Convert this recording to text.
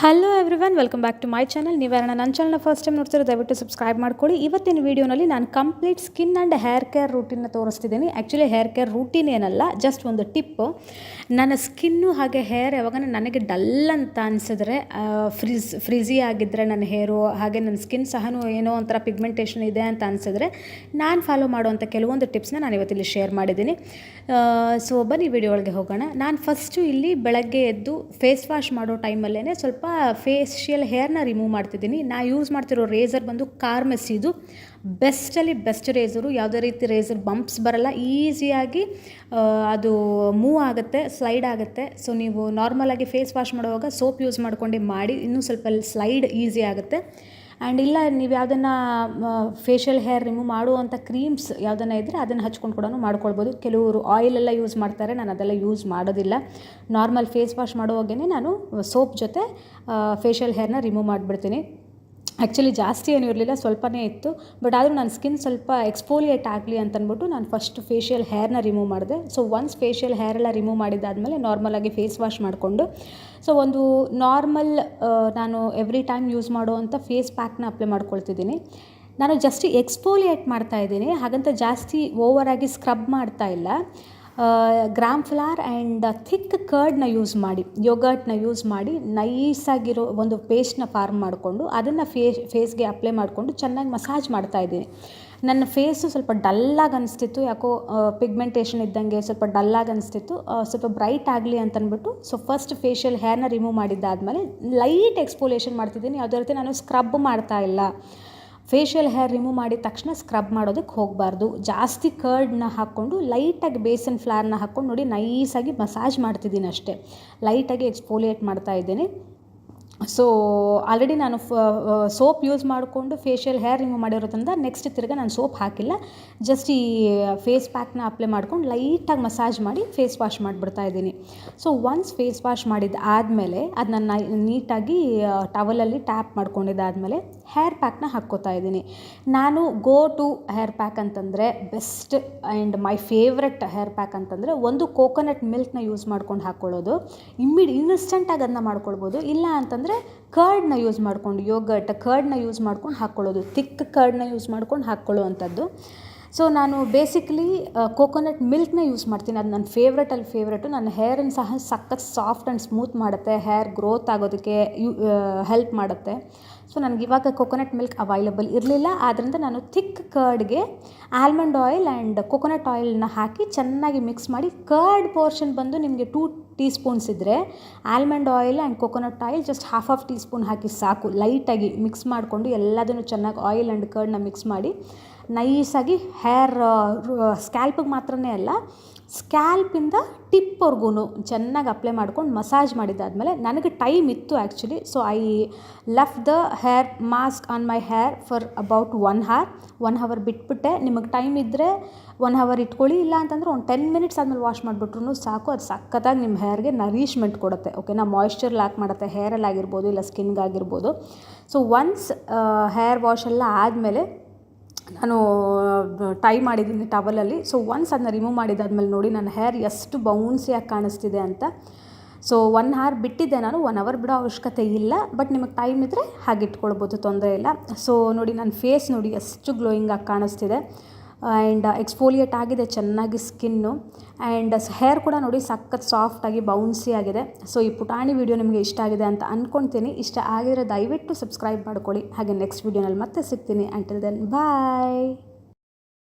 Hello everyone, welcome back to my channel. ನೀವ್ಯಾರನ್ನ ನನ್ನ ಚಾನಲ್ನ ಫಸ್ಟ್ ಟೈಮ್ ನೋಡ್ತಿರೋ ದಯವಿಟ್ಟು ಸಬ್ಸ್ಕ್ರೈಬ್ ಮಾಡ್ಕೊಳ್ಳಿ. ಇವತ್ತಿನ ವೀಡಿಯೋನಲ್ಲಿ ನಾನು complete skin and hair care ರೂಟೀನ್ನ ತೋರಿಸ್ತಿದ್ದೀನಿ. ಆ್ಯಕ್ಚುಲಿ ಹೇರ್ ಕೇರ್ ರೂಟೀನ್ ಏನಲ್ಲ, ಜಸ್ಟ್ ಒಂದು ಟಿಪ್ಪು. ನನ್ನ ಸ್ಕಿನ್ನು ಹಾಗೆ ಹೇರ್ ಯಾವಾಗ ನನಗೆ ಡಲ್ ಅಂತ ಅನಿಸಿದ್ರೆ, ಫ್ರಿಝಿ ಆಗಿದ್ದರೆ ನನ್ನ ಹೇರು, ಹಾಗೆ ನನ್ನ ಸ್ಕಿನ್ ಸಹ ಏನೋ ಒಂಥರ ಪಿಗ್ಮೆಂಟೇಷನ್ ಇದೆ ಅಂತ ಅನಿಸಿದ್ರೆ ನಾನು ಫಾಲೋ ಮಾಡುವಂಥ ಕೆಲವೊಂದು ಟಿಪ್ಸ್ನ ನಾನು ಇವತ್ತಿಲ್ಲಿ ಶೇರ್ ಮಾಡಿದ್ದೀನಿ. ಸೊ ಬನ್ನಿ ವಿಡಿಯೋ ಒಳಗೆ ಹೋಗೋಣ. ನಾನು ಫಸ್ಟು ಇಲ್ಲಿ ಬೆಳಗ್ಗೆ ಎದ್ದು ಫೇಸ್ ವಾಶ್ ಮಾಡೋ ಟೈಮಲ್ಲೇ ಸ್ವಲ್ಪ ಫೇಶಿಯಲ್ ಹೇರ್ನ ರಿಮೂವ್ ಮಾಡ್ತಿದ್ದೀನಿ. ನಾನು ಯೂಸ್ ಮಾಡ್ತಿರೋ ರೇಸರ್ ಬಂದು ಕಾರ್ಮೆಸಿದು ಬೆಸ್ಟಲ್ಲಿ ಬೆಸ್ಟ್ ರೇಸರು. ಯಾವುದೇ ರೀತಿ ರೇಸರ್ ಬಂಪ್ಸ್ ಬರಲ್ಲ, ಈಸಿಯಾಗಿ ಅದು ಮೂವ್ ಆಗುತ್ತೆ, ಸ್ಲೈಡ್ ಆಗುತ್ತೆ. ಸೊ ನೀವು ನಾರ್ಮಲಾಗಿ ಫೇಸ್ ವಾಶ್ ಮಾಡುವಾಗ ಸೋಪ್ ಯೂಸ್ ಮಾಡ್ಕೊಂಡು ಮಾಡಿ, ಇನ್ನೂ ಸ್ವಲ್ಪ ಸ್ಲೈಡ್ ಈಸಿ ಆಗುತ್ತೆ. ಆ್ಯಂಡ್ ಇಲ್ಲ ನೀವು ಯಾವುದನ್ನು ಫೇಶಿಯಲ್ ಹೇರ್ ರಿಮೂವ್ ಮಾಡುವಂಥ ಕ್ರೀಮ್ಸ್ ಯಾವುದನ್ನು ಇದ್ದರೆ ಅದನ್ನು ಹಚ್ಕೊಂಡು ಕೂಡ ಮಾಡ್ಕೊಳ್ಬೋದು. ಕೆಲವರು ಆಯಿಲೆಲ್ಲ ಯೂಸ್ ಮಾಡ್ತಾರೆ, ನಾನು ಅದೆಲ್ಲ ಯೂಸ್ ಮಾಡೋದಿಲ್ಲ. ನಾರ್ಮಲ್ ಫೇಸ್ ವಾಶ್ ಮಾಡುವಾಗೇ ನಾನು ಸೋಪ್ ಜೊತೆ ಫೇಶಿಯಲ್ ಹೇರ್ನ ರಿಮೂವ್ ಮಾಡಿಬಿಡ್ತೀನಿ. ಆ್ಯಕ್ಚುಲಿ ಜಾಸ್ತಿ ಏನೂ ಇರಲಿಲ್ಲ, ಸ್ವಲ್ಪನೇ ಇತ್ತು. ಬಟ್ ಆದರೂ ನನ್ನ ಸ್ಕಿನ್ ಸ್ವಲ್ಪ ಎಕ್ಸ್ಫೋಲಿಯೇಟ್ ಆಗಲಿ ಅಂತಂದ್ಬಿಟ್ಟು ನಾನು ಫಸ್ಟ್ ಫೇಶಿಯಲ್ ಹೇರ್ನ ರಿಮೂವ್ ಮಾಡಿದೆ. ಸೊ ಒನ್ಸ್ ಫೇಶಿಯಲ್ ಹೇರೆಲ್ಲ ರಿಮೂವ್ ಮಾಡಿದ್ದಾದಮೇಲೆ ನಾರ್ಮಲಾಗಿ ಫೇಸ್ ವಾಶ್ ಮಾಡಿಕೊಂಡು, ಸೊ ಒಂದು ನಾರ್ಮಲ್ ನಾನು ಎವ್ರಿ ಟೈಮ್ ಯೂಸ್ ಮಾಡುವಂಥ ಫೇಸ್ ಪ್ಯಾಕ್ನ ಅಪ್ಲೈ ಮಾಡ್ಕೊಳ್ತಿದ್ದೀನಿ. ನಾನು ಜಸ್ಟ್ ಎಕ್ಸ್ಫೋಲಿಯೇಟ್ ಮಾಡ್ತಾಯಿದ್ದೀನಿ, ಹಾಗಂತ ಜಾಸ್ತಿ ಓವರಾಗಿ ಸ್ಕ್ರಬ್ ಮಾಡ್ತಾ ಇಲ್ಲ. ಗ್ರಾಮ್ ಫ್ಲವರ್ ಆ್ಯಂಡ್ ಥಿಕ್ ಕರ್ಡ್ನ ಯೂಸ್ ಮಾಡಿ, ಯೋಗರ್ಟ್ನ ಯೂಸ್ ಮಾಡಿ ನೈಸಾಗಿರೋ ಒಂದು ಪೇಸ್ಟ್ನ ಫಾರ್ಮ್ ಮಾಡಿಕೊಂಡು ಅದನ್ನು ಫೇಸ್ಗೆ ಅಪ್ಲೈ ಮಾಡಿಕೊಂಡು ಚೆನ್ನಾಗಿ ಮಸಾಜ್ ಮಾಡ್ತಾಯಿದ್ದೀನಿ. ನನ್ನ ಫೇಸು ಸ್ವಲ್ಪ ಡಲ್ಲಾಗಿ ಅನಿಸ್ತಿತ್ತು, ಯಾಕೋ ಪಿಗ್ಮೆಂಟೇಷನ್ ಇದ್ದಂಗೆ ಸ್ವಲ್ಪ ಡಲ್ಲಾಗಿ ಅನಿಸ್ತಿತ್ತು. ಸ್ವಲ್ಪ ಬ್ರೈಟ್ ಆಗಲಿ ಅಂತಂದ್ಬಿಟ್ಟು ಸೊ ಫಸ್ಟ್ ಫೇಶಿಯಲ್ ಹೇರ್ನ ರಿಮೂವ್ ಮಾಡಿದ್ದಾದಮೇಲೆ ಲೈಟ್ ಎಕ್ಸ್ಫೋಲಿಯೇಷನ್ ಮಾಡ್ತಿದ್ದೀನಿ. ಯಾವುದೇ ರೀತಿ ನಾನು ಸ್ಕ್ರಬ್ ಮಾಡ್ತಾ ಇಲ್ಲ. ಫೇಶಿಯಲ್ ಹೇರ್ ರಿಮೂವ್ ಮಾಡಿದ ತಕ್ಷಣ ಸ್ಕ್ರಬ್ ಮಾಡೋದಕ್ಕೆ ಹೋಗಬಾರ್ದು. ಜಾಸ್ತಿ ಕರ್ಡ್ನ ಹಾಕ್ಕೊಂಡು ಲೈಟಾಗಿ ಬೇಸನ್ ಫ್ಲಾರ್ನ ಹಾಕ್ಕೊಂಡು ನೋಡಿ ನೈಸಾಗಿ ಮಸಾಜ್ ಮಾಡ್ತಿದ್ದೀನಿ ಅಷ್ಟೇ. ಲೈಟಾಗಿ ಎಕ್ಸ್ಫೋಲಿಯೇಟ್ ಮಾಡ್ತಾಯಿದ್ದೀನಿ. ಸೊ ಆಲ್ರೆಡಿ ನಾನು ಸೋಪ್ ಯೂಸ್ ಮಾಡಿಕೊಂಡು ಫೇಶಿಯಲ್ ಹೇರ್ ರಿಮೂವ್ ಮಾಡಿರೋದ್ರಿಂದ ನೆಕ್ಸ್ಟ್ ತಿರ್ಗಿ ನಾನು ಸೋಪ್ ಹಾಕಿಲ್ಲ. ಜಸ್ಟ್ ಈ ಫೇಸ್ ಪ್ಯಾಕ್ನ ಅಪ್ಲೈ ಮಾಡ್ಕೊಂಡು ಲೈಟಾಗಿ ಮಸಾಜ್ ಮಾಡಿ ಫೇಸ್ ವಾಶ್ ಮಾಡಿಬಿಡ್ತಾ ಇದ್ದೀನಿ. ಸೊ ಒನ್ಸ್ ಫೇಸ್ ವಾಶ್ ಮಾಡಿದ್ದಾದಮೇಲೆ ಅದನ್ನ ನೀಟಾಗಿ ಟವಲಲ್ಲಿ ಟ್ಯಾಪ್ ಮಾಡ್ಕೊಂಡಿದ್ದಾದಮೇಲೆ ಹೇರ್ ಪ್ಯಾಕ್ನ ಹಾಕ್ಕೋತಾ ಇದ್ದೀನಿ. ನಾನು ಗೋ ಟು ಹೇರ್ ಪ್ಯಾಕ್ ಅಂತಂದರೆ best and my favourite hair pack ಅಂತಂದರೆ ಒಂದು ಕೋಕೋನಟ್ ಮಿಲ್ಕ್ನ ಯೂಸ್ ಮಾಡ್ಕೊಂಡು ಹಾಕ್ಕೊಳ್ಳೋದು. ಇನ್ಸ್ಟೆಂಟಾಗಿ ಅದನ್ನ ಮಾಡ್ಕೊಳ್ಬೋದು. ಇಲ್ಲ ಅಂತಂದರೆ ಕರ್ಡ್ನ ಯೂಸ್ ಮಾಡಿಕೊಂಡು, ಯೋಗರ್ಟ್ ಕರ್ಡ್ನ ಯೂಸ್ ಮಾಡ್ಕೊಂಡು ಹಾಕ್ಕೊಳ್ಳೋದು, ಥಿಕ್ ಕರ್ಡ್ನ ಯೂಸ್ ಮಾಡ್ಕೊಂಡು ಹಾಕ್ಕೊಳ್ಳುವಂಥದ್ದು. ಸೊ ನಾನು ಬೇಸಿಕಲಿ ಕೋಕೋನಟ್ ಮಿಲ್ಕ್ನ ಯೂಸ್ ಮಾಡ್ತೀನಿ. ಅದು ನನ್ನ ಫೇವ್ರೆಟು. ನನ್ನ ಹೇರನ್ನು ಸಹ ಸಖತ್ ಸಾಫ್ಟ್ ಆ್ಯಂಡ್ ಸ್ಮೂತ್ ಮಾಡುತ್ತೆ, ಹೇರ್ ಗ್ರೋತ್ ಆಗೋದಕ್ಕೆ ಹೆಲ್ಪ್ ಮಾಡುತ್ತೆ. ಸೊ ನನಗೆ ಇವಾಗ ಕೋಕೋನಟ್ ಮಿಲ್ಕ್ ಅವೈಲಬಲ್ ಇರಲಿಲ್ಲ, ಆದ್ದರಿಂದ ನಾನು ಥಿಕ್ ಕರ್ಡ್ಗೆ ಆಲ್ಮಂಡ್ ಆಯಿಲ್ ಆ್ಯಂಡ್ ಕೋಕೋನಟ್ ಆಯಿಲ್ನ ಹಾಕಿ ಚೆನ್ನಾಗಿ ಮಿಕ್ಸ್ ಮಾಡಿ, ಕರ್ಡ್ ಪೋರ್ಷನ್ ಬಂದು ನಿಮಗೆ 2 ಟೀ ಸ್ಪೂನ್ಸ್ ಇದ್ದರೆ almond oil and coconut oil just half teaspoon ಹಾಕಿ ಸಾಕು. ಲೈಟಾಗಿ ಮಿಕ್ಸ್ ಮಾಡಿಕೊಂಡು ಎಲ್ಲದನ್ನು ಚೆನ್ನಾಗಿ ಆಯಿಲ್ ಆ್ಯಂಡ್ ಕರ್ಡ್ನ ಮಿಕ್ಸ್ ಮಾಡಿ ನೈಸಾಗಿ ಹೇರ್ ಸ್ಕ್ಯಾಲ್ಪಿಗೆ ಮಾತ್ರನೇ ಅಲ್ಲ, ಸ್ಕ್ಯಾಲ್ಪಿಂದ ಟಿಪ್ವರೆಗೂ ಚೆನ್ನಾಗಿ ಅಪ್ಲೈ ಮಾಡ್ಕೊಂಡು ಮಸಾಜ್ ಮಾಡಿದ್ದಾದಮೇಲೆ ನನಗೆ ಟೈಮ್ ಇತ್ತು actually. So I left the hair mask on my hair for about 1 hour ಬಿಟ್ಬಿಟ್ಟೆ. ನಿಮಗೆ ಟೈಮ್ ಇದ್ದರೆ 1 ಅವರ್ ಇಟ್ಕೊಳ್ಳಿ, ಇಲ್ಲ ಅಂತಂದರೆ ಒಂದು 10 ಮಿನಿಟ್ಸ್ ಆದಮೇಲೆ ವಾಶ್ ಮಾಡಿಬಿಟ್ರು ಸಾಕು. ಅದು ಸಖತ್ತಾಗಿ ನಿಮ್ಮ ಹೇರ್ಗೆ ನರಿಶ್ಮೆಂಟ್ ಕೊಡುತ್ತೆ. ಓಕೆನಾ, ಮಾಯ್ಶ್ಚರ್ ಲಾಕ್ ಮಾಡುತ್ತೆ, ಹೇರಲ್ಲಿ ಆಗಿರ್ಬೋದು ಇಲ್ಲ ಸ್ಕಿನ್ಗಾಗಿರ್ಬೋದು. ಸೊ ಒನ್ಸ್ ಹೇರ್ ವಾಶ್ ಎಲ್ಲ ಆದಮೇಲೆ ನಾನು ಟೈ ಮಾಡಿದ್ದೀನಿ ಟವಲಲ್ಲಿ. ಸೊ ಒನ್ಸ್ ಅದನ್ನ ರಿಮೂವ್ ಮಾಡಿದ್ದಾದ್ಮೇಲೆ ನೋಡಿ ನನ್ನ ಹೇರ್ ಎಷ್ಟು ಬೌನ್ಸಿಯಾಗಿ ಕಾಣಿಸ್ತಿದೆ ಅಂತ. ಸೊ 1 ಅವರ್ ಬಿಟ್ಟಿದ್ದೆ ನಾನು, 1 ಅವರ್ ಬಿಡೋ ಅವಶ್ಯಕತೆ ಇಲ್ಲ. ಬಟ್ ನಿಮಗೆ ಟೈಮ್ ಇದ್ದರೆ ಹಾಗೆ ಇಟ್ಕೊಳ್ಬೋದು, ತೊಂದರೆ ಇಲ್ಲ. ಸೊ ನೋಡಿ ನನ್ನ ಫೇಸ್ ನೋಡಿ ಎಷ್ಟು ಗ್ಲೋಯಿಂಗಾಗಿ ಕಾಣಿಸ್ತಿದೆ ಆ್ಯಂಡ್ ಎಕ್ಸ್ಫೋಲಿಯೇಟ್ ಆಗಿದೆ ಚೆನ್ನಾಗಿ ಸ್ಕಿನ್ನು. ಆ್ಯಂಡ್ ಹೇರ್ ಕೂಡ ನೋಡಿ ಸಖತ್ ಸಾಫ್ಟಾಗಿ ಬೌನ್ಸಿ ಆಗಿದೆ. ಸೊ ಈ ಪುಟಾಣಿ ವಿಡಿಯೋ ನಿಮಗೆ ಇಷ್ಟ ಆಗಿದೆ ಅಂತ ಅಂದ್ಕೊಳ್ತೀನಿ. ಇಷ್ಟ ಆಗಿದ್ರೆ ದಯವಿಟ್ಟು ಸಬ್ಸ್ಕ್ರೈಬ್ ಮಾಡ್ಕೊಳ್ಳಿ. ಹಾಗೆ ನೆಕ್ಸ್ಟ್ ವಿಡಿಯೋನಲ್ಲಿ ಮತ್ತೆ ಸಿಗ್ತೀನಿ. ಅಂಟಿಲ್ ದೆನ್ ಬಾಯ್.